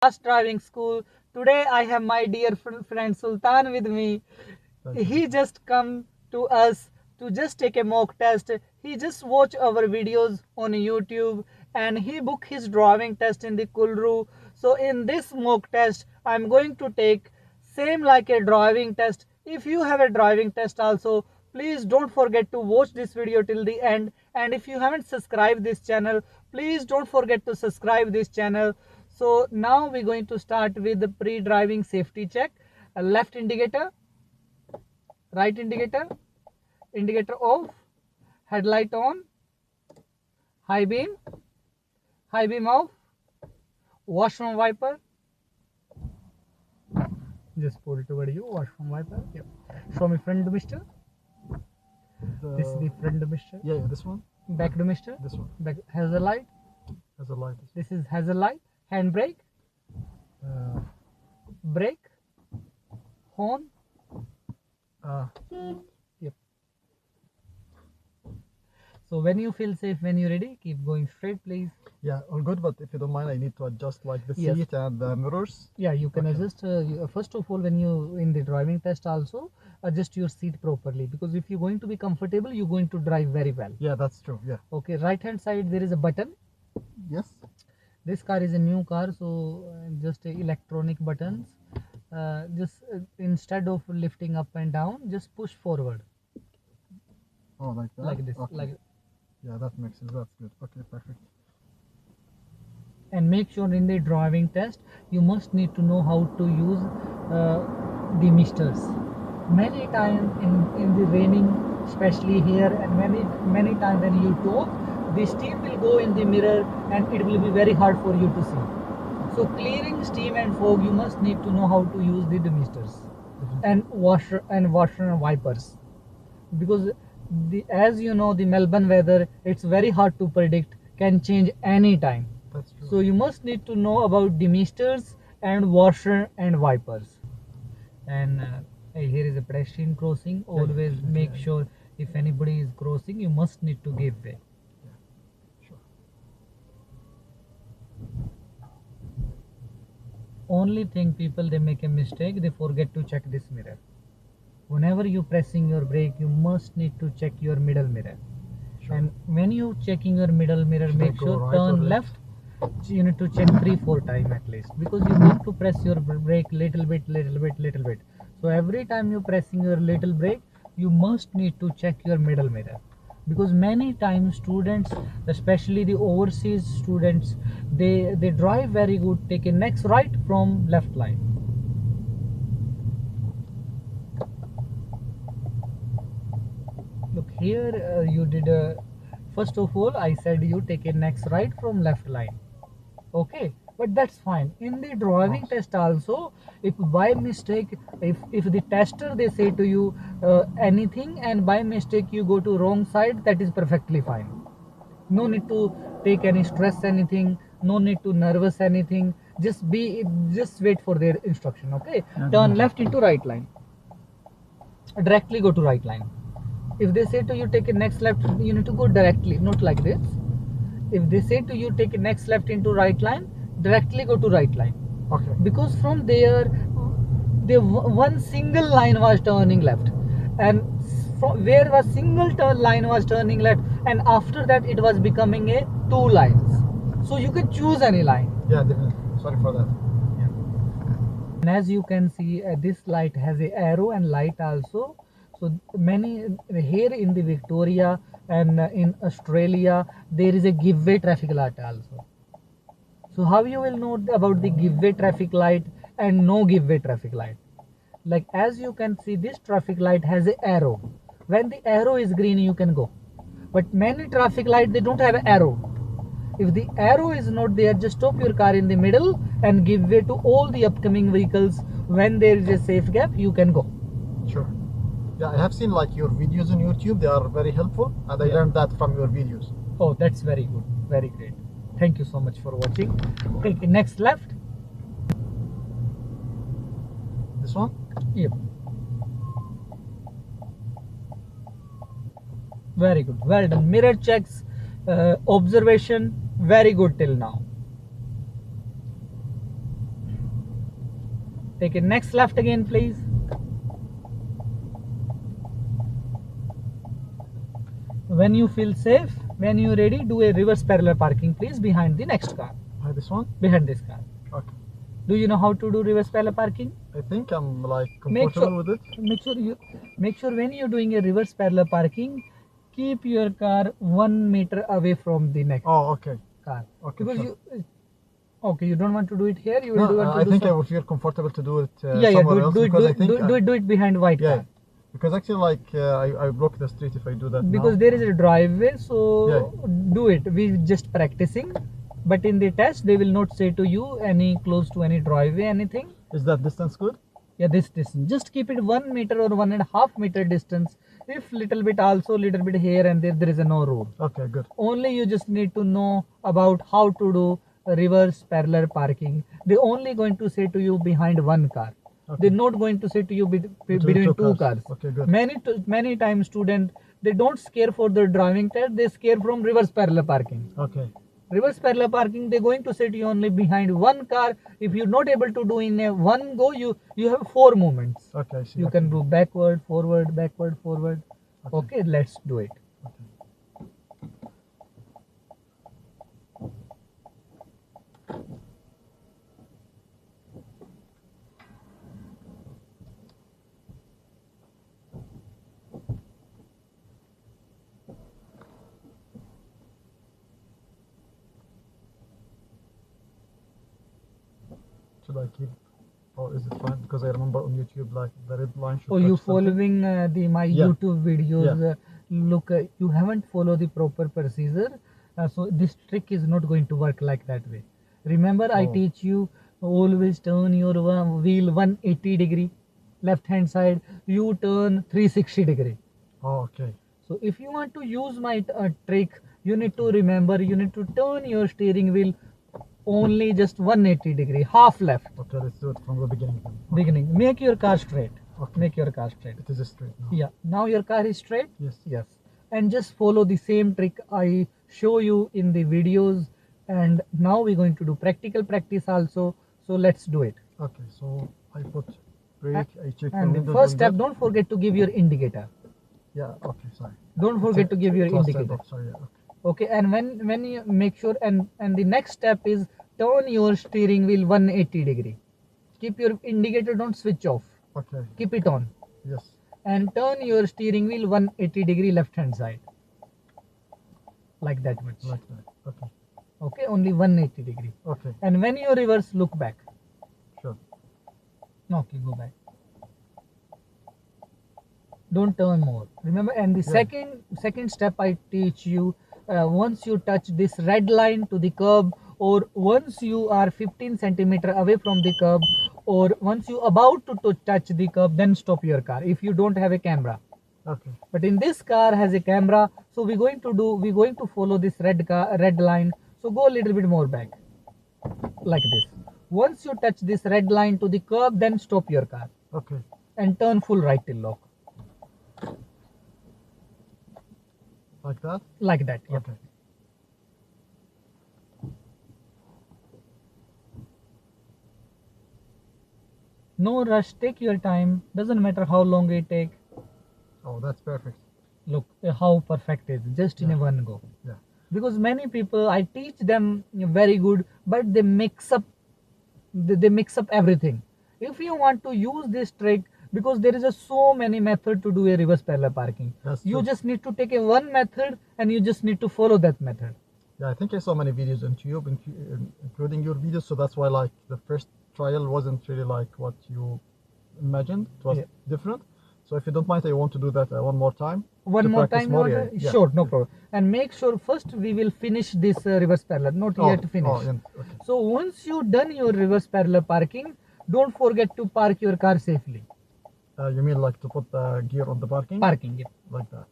VIKAS Driving School. Today I have my dear friend Sultan with me. He just come to us to just take a mock test. He just watch our videos on YouTube and he booked his driving test in the Kulru. So in this mock test, I'm going to take same like a driving test. If you have a driving test also, please don't forget to watch this video till the end. And if you haven't subscribed this channel, please don't forget to subscribe this channel. So now we're going to start with the pre-driving safety check. A left indicator, right indicator, indicator off, headlight on, high beam off, washroom wiper. Just pull it over you, washroom wiper. Yep. Show me front mister. This is the front mister. Yeah, this one. Back mister. This one. Back hazard light. Hazard light. This is hazard light. Hand brake. Brake. Horn. Yep. So when you feel safe, when you're ready, keep going straight, please. Yeah, all good. But if you don't mind, I need to adjust like the Yes. seat and the mirrors. Yeah, you can adjust. First of all, when you in the driving test also adjust your seat properly, because if you're going to be comfortable, you're going to drive very well. Yeah, that's true. Yeah. Okay, right hand side there is a button. Yes. This car is a new car, so just electronic buttons. Instead of lifting up and down, just push forward Oh, like that. like this, Okay. like. Yeah, that makes sense. That's good. Okay, perfect. And make sure in the driving test you must need to know how to use the misters. Many times in the raining, especially here, and many times when you talk, the steam will go in the mirror and it will be very hard for you to see. So clearing steam and fog, you must need to know how to use the misters and washer and wipers, because as you know, the Melbourne weather, it's very hard to predict, can change any time. That's true. So you must need to know about demisters and washer and wipers. And here is a pedestrian crossing. Always make sure if anybody is crossing, you must need to give way. Sure. Only thing people, they make a mistake, they forget to check this mirror. Whenever you pressing your brake, you must need to check your middle mirror. Sure. And when you checking your middle mirror, Should I make go sure right or turn left? left. You need to check 3-4 times at least, because you need to press your brake little bit. So every time you pressing your little brake, you must need to check your middle mirror, because many times students, especially the overseas students, they drive very good, take a next right from left line. Look here, you did first of all I said you take a next right from left line. Okay, but that's fine. In the driving test also, if by mistake, if the tester they say to you anything and by mistake you go to wrong side, that is perfectly fine. No need to take any stress anything, no need to nervous anything. Just wait for their instruction. Okay, turn left into right line, directly go to right line. If they say to you take a next left, you need to go directly, not like this. If they say to you take a next left into right line, directly go to right line. Okay. Because from there, the one single line was turning left, and from where was single line was turning left, and after that it was becoming a 2 lines. So you can choose any line. Yeah, definitely. Sorry for that. And as you can see, this light has a arrow and light also. So many here in the Victoria and in Australia, there is a give way traffic light also. So how you will know about the give way traffic light and no give way traffic light? Like as you can see, this traffic light has an arrow. When the arrow is green, you can go. But many traffic light, they don't have an arrow. If the arrow is not there, just stop your car in the middle and give way to all the upcoming vehicles. When there is a safe gap, you can go. Sure. Yeah, I have seen like your videos on YouTube. They are very helpful, and I learned that from your videos. Oh, that's very good. Very great. Thank you so much for watching. Take next left. This one? Yep. Very good. Well done. Mirror checks, observation, very good till now. Take a next left again, please. When you feel safe, when you're ready, do a reverse parallel parking, please, behind the next car. This one? Behind this car. Okay. Do you know how to do reverse parallel parking? I think I'm like comfortable with it. Make sure when you're doing a reverse parallel parking, keep your car 1 meter away from the next Okay. car. Okay. Because sure. you don't want to do it here. You No, will want to I do think some... I would feel comfortable to do it yeah, somewhere else do because I think do it behind white car. Because actually, like I block the street if I do that. Because now. there is a driveway, so do it. We just practicing, but in the test they will not say to you any close to any driveway, anything. Is that distance good? Yeah, this distance. Just keep it 1 meter or 1.5 meter distance. If little bit also little bit here and there is a no road. Okay, good. Only you just need to know about how to do reverse parallel parking. They only going to say to you behind one car. Okay. They're not going to say to you between two cars. Okay, good. Many times student, they don't scare for the driving test. They scare from reverse parallel parking. Okay. Reverse parallel parking, they're going to sit you only behind one car. If you're not able to do in a one go, you have 4 movements. Okay, I see. You can do backward, forward, backward, forward. Okay, let's do it. Should I keep, or is it fine? Because I remember on YouTube, like the red line should. Oh, you following my YouTube videos? Yeah. Look, you haven't followed the proper procedure, so this trick is not going to work like that way. Remember, I teach you always turn your wheel 180 degree, left hand side. You turn 360 degree. Oh, okay. So if you want to use my trick, you need to remember, you need to turn your steering wheel only just 180 degree, half left. Okay, let's do it from the beginning then. Okay. Beginning. Make your car straight. Okay. Make your car straight. It is straight now. Yeah. Now your car is straight? Yes. Yes. And just follow the same trick I show you in the videos. And now we're going to do practical practice also. So let's do it. Okay, so I put brake, I check and the the windows. first step, don't forget to give your indicator. Yeah, okay, sorry. Don't forget to give your indicator. Sorry, yeah, okay. Okay, and when you make sure, and the next step is turn your steering wheel 180 degree. Keep your indicator, don't switch off. Okay. Keep it on. Yes. And turn your steering wheel 180 degree left hand side. Like that much. Like that. Okay. Okay, only 180 degree. Okay. And when you reverse, look back. Sure. Okay, go back. Don't turn more. Remember, and the second step I teach you, once you touch this red line to the curb, or once you are 15 centimeter away from the curb, or once you about to touch the curb, then stop your car if you don't have a camera. Okay. But in this car has a camera, so we're going to follow this red line. So go a little bit more back, like this. Once you touch this red line to the curb, then stop your car. Okay. And turn full right till lock. Like that? Like that, yeah. Okay. No rush, take your time. Doesn't matter how long it take. Oh, that's perfect. Look how perfect it is, just in a one go. Yeah. Because many people, I teach them very good, but they mix up everything. If you want to use this trick, because there is so many method to do a reverse parallel parking. You just need to take a one method and you just need to follow that method. Yeah, I think I saw many videos on YouTube, including your videos. So that's why, like, the first trial wasn't really like what you imagined. It was different. So if you don't mind, I want to do that one more time. One more time? Sure, no problem. And make sure first we will finish this reverse parallel, not yet finished. Okay. So once you done your reverse parallel parking, don't forget to park your car safely. You mean like to put the gear on the parking? Parking, yeah. Like that.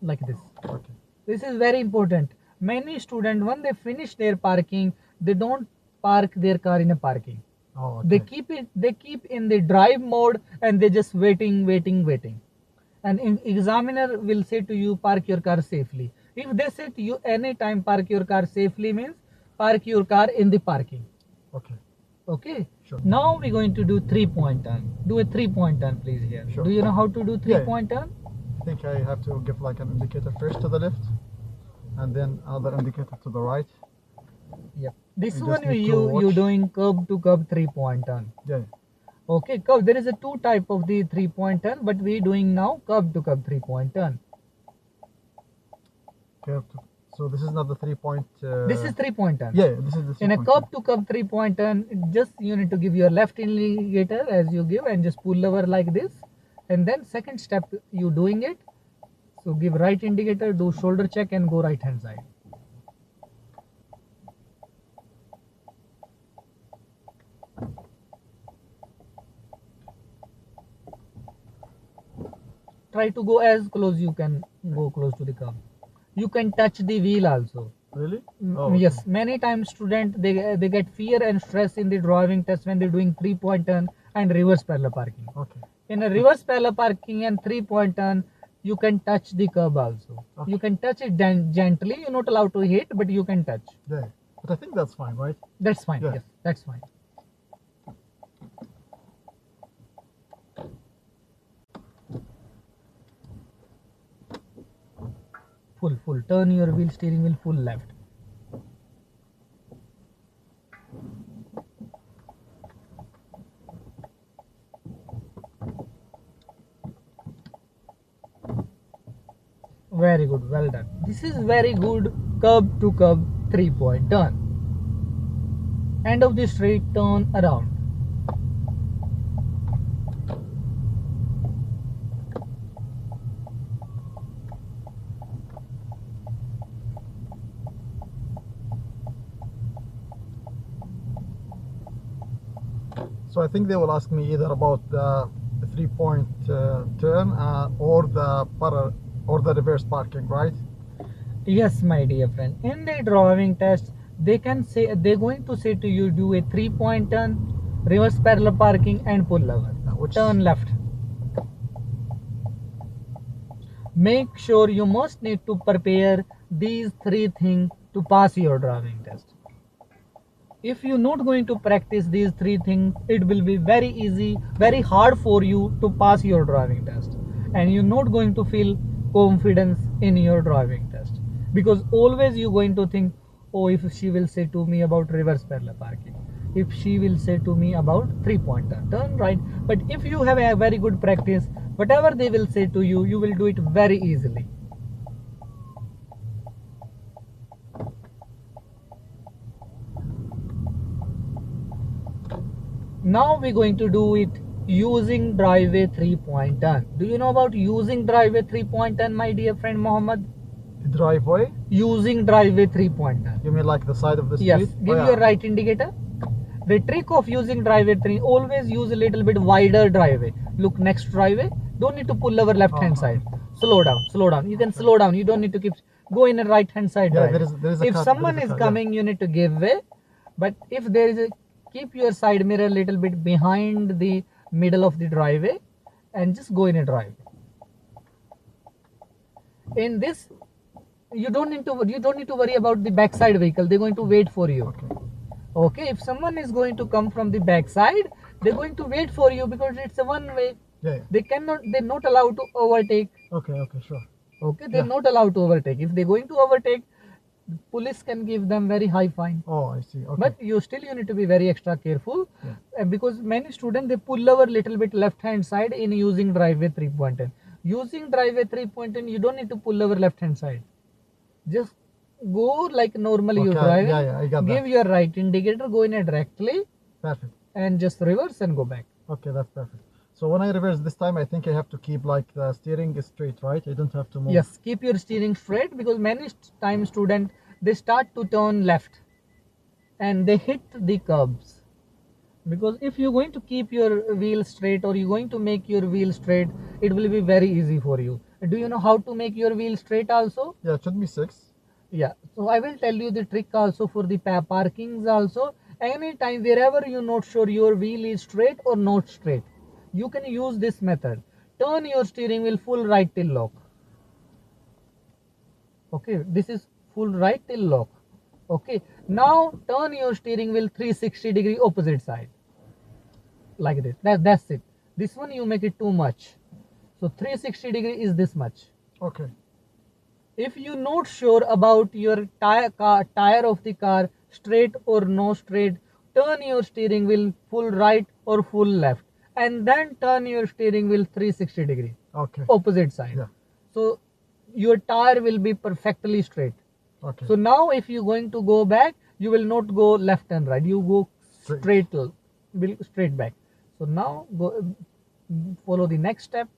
Like this. Okay. This is very important. Many students, when they finish their parking, they don't park their car in a parking. Oh, okay. They keep in the drive mode and they just waiting. And examiner will say to you, park your car safely. If they say to you anytime park your car safely, means park your car in the parking. Okay. Okay. Sure. Now we're going to do 3-point turn. Do a 3-point turn, please. Here. Sure. Do you know how to do 3-point turn? I think I have to give like an indicator first to the left, and then another indicator to the right. Yep. This You one just need to you watch. doing curb to curb 3-point turn. Yeah. Okay, curve. There is a two type of the 3-point turn, but we doing now curb to curb 3-point turn. Curve to, so this is not the 3-point. This is 3-point turn. Yeah, this is the 3-point. In a curb to curb 3-point turn, just you need to give your left indicator as you give and just pull over like this. And then second step you doing it. So give right indicator, do shoulder check and go right hand side. Try to go as close you can go close to the curb. You can touch the wheel also. Really? Oh, yes, many times student they get fear and stress in the driving test when they're doing 3-point turn and reverse parallel parking. Okay. In a reverse parallel parking and 3-point turn, you can touch the curb also. Okay. You can touch it gently. You're not allowed to hit, but you can touch. Yeah, but I think that's fine, right? That's fine. Yeah. Yes, that's fine. Full. Turn your wheel, steering wheel full left. Very good, well done. This is very good curb to curb 3-point turn. End of the straight, turn around. So I think they will ask me either about the 3-point turn or the reverse parking, right? Yes, my dear friend. In the driving test, they're going to say to you do a 3-point turn, reverse parallel parking, and pull over. Turn left. Make sure you must need to prepare these 3 things to pass your driving test. If you're not going to practice these 3 things, it will be very easy, very hard for you to pass your driving test. And you're not going to feel confidence in your driving test. Because always you're going to think, oh, if she will say to me about reverse parallel parking, if she will say to me about 3-point turn right. But if you have a very good practice, whatever they will say to you, you will do it very easily. Now we're going to do it using driveway 3-point turn. Do you know about using driveway 3-point turn, my dear friend Mohammed? The driveway? Using driveway 3-point turn. You mean like the side of the street? Yes. Give your right indicator. The trick of using driveway 3, always use a little bit wider driveway. Look next driveway. Don't need to pull over left hand side. Slow down. You can slow down. You don't need to go in a right hand side driveway. If someone is coming, you need to give way. But if there is keep your side mirror a little bit behind the middle of the driveway and just go in a driveway. In this, you don't need to worry about the backside vehicle. They're going to wait for you. Okay, if someone is going to come from the backside, they're going to wait for you because it's a one way. They're not allowed to overtake. Okay, sure. Okay, they're not allowed to overtake. If they're going to overtake, police can give them very high fine. Oh, I see. Okay. But you need to be very extra careful because many students they pull over little bit left hand side in using driveway 3-point turn. Using driveway 3-point turn, you don't need to pull over left hand side. Just go like normally you drive. I got give your right indicator, go in it directly. Perfect. And just reverse and go back. Okay, that's perfect. So when I reverse this time, I think I have to keep like the steering straight, right? I don't have to move. Yes, keep your steering straight because many times students they start to turn left and they hit the curbs. Because if you're going to keep your wheel straight or you're going to make your wheel straight, it will be very easy for you. Do you know how to make your wheel straight also? Yeah, it should be 6. Yeah, so I will tell you the trick also for the parkings also. Anytime wherever you're not sure your wheel is straight or not straight, you can use this method. Turn your steering wheel full right till lock. Okay, this is full right till lock. Okay, Now turn your steering wheel 360 degree opposite side. Like this. That's it. This one you make it too much. So 360 degree is this much. Okay. If you're not sure about your tire of the car, straight or no straight, turn your steering wheel full right or full left, and then turn your steering wheel 360 degree, Okay. opposite side. Yeah. So your tire will be perfectly straight. Okay. So now if you're going to go back, you will not go left and right. You go straight back. So now go follow the next step.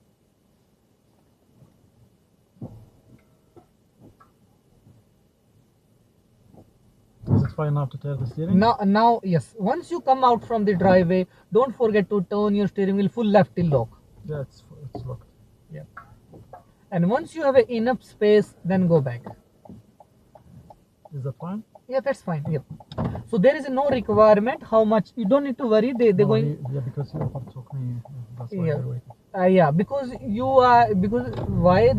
Is it fine now to turn the steering? Now yes. Once you come out from the driveway, don't forget to turn your steering wheel full left till lock. Yeah, it's locked. Yeah. And once you have enough space, then go back. Is that fine? Yeah, that's fine. Yep. So there is no requirement how much. You don't need to worry. They're No, going. Yeah, because you overtook me. That's why Yeah. we're waiting. Yeah, because you are why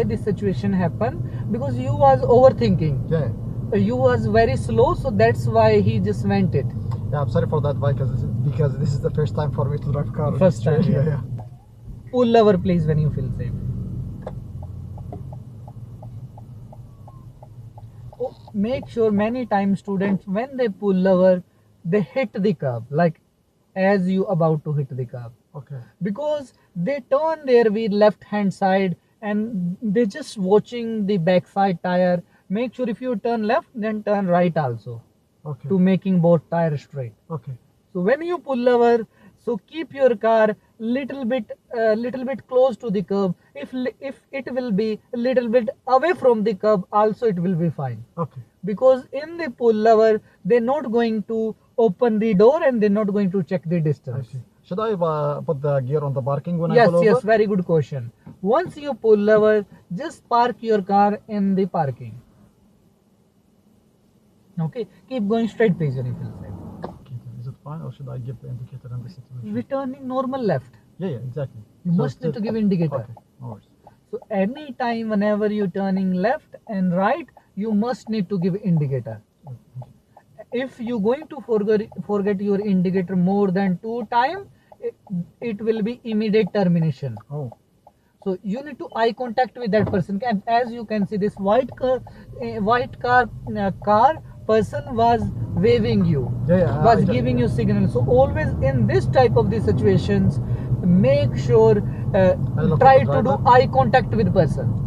this situation happened, because you was overthinking. Yeah. You was very slow, so that's why he just went it. Yeah, I'm sorry for that, because this is the first time for me to drive car. in First time, Australia, yeah. Pull over, please, when you feel safe. Oh, make sure many times students, when they pull over, they hit the curb, like as you about to hit the curb, Okay. because they turn their wheel left hand side and they just watching the backside tire. Make sure if you turn left, then turn right also, Okay. to making both tires straight. Okay. So when you pull over, so keep your car little bit close to the curb. If it will be a little bit away from the curb, also it will be fine. Okay. Because in the pull over, they're not going to open the door and they're not going to check the I distance. see. Should I put the gear on the parking when I Yes, pull over? yes, very good question. Once you pull over, just park your car in the parking. Okay, keep going straight, please, when you feel safe. Indicator. Is it fine, or should I give the indicator in this situation? We're turning normal left. Yeah, exactly. You So must need to give indicator. Okay. No worries. So anytime whenever you're turning left and right, you must need to give indicator. If you're going to forget your indicator more than 2 times, it will be immediate termination. Oh. So you need to eye contact with that person. And as you can see, this white car person was waving you, was giving you signal. So always in this type of the situations, make sure look at try the to do driver. eye contact with person.